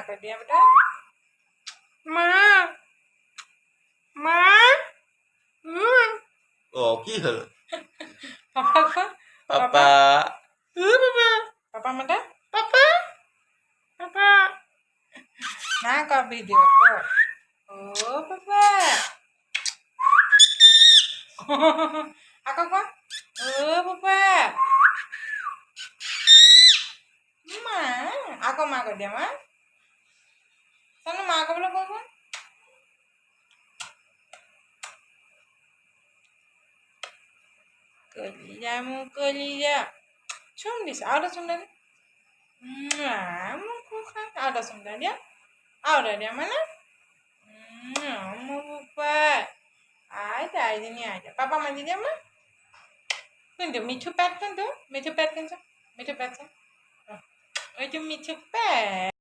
कर दिया बेटा মা মা ও কি হলো পাপা কো পাপা পাপা পাপা মাটা পাপা পাপা না का वीडियो को ओ पापा ako ko ओ पापा মা ako মা कर दिया মা चलो মা को बोलो को कलिजा चुम दिस आउट चुम दे मुखो खा आउट चुम दे dia out dia mana mau lupa ada ini aja papa mandi dia mah tunjuk micu pet kan tuh micu pet kan tuh micu pet kan oh itu micu pet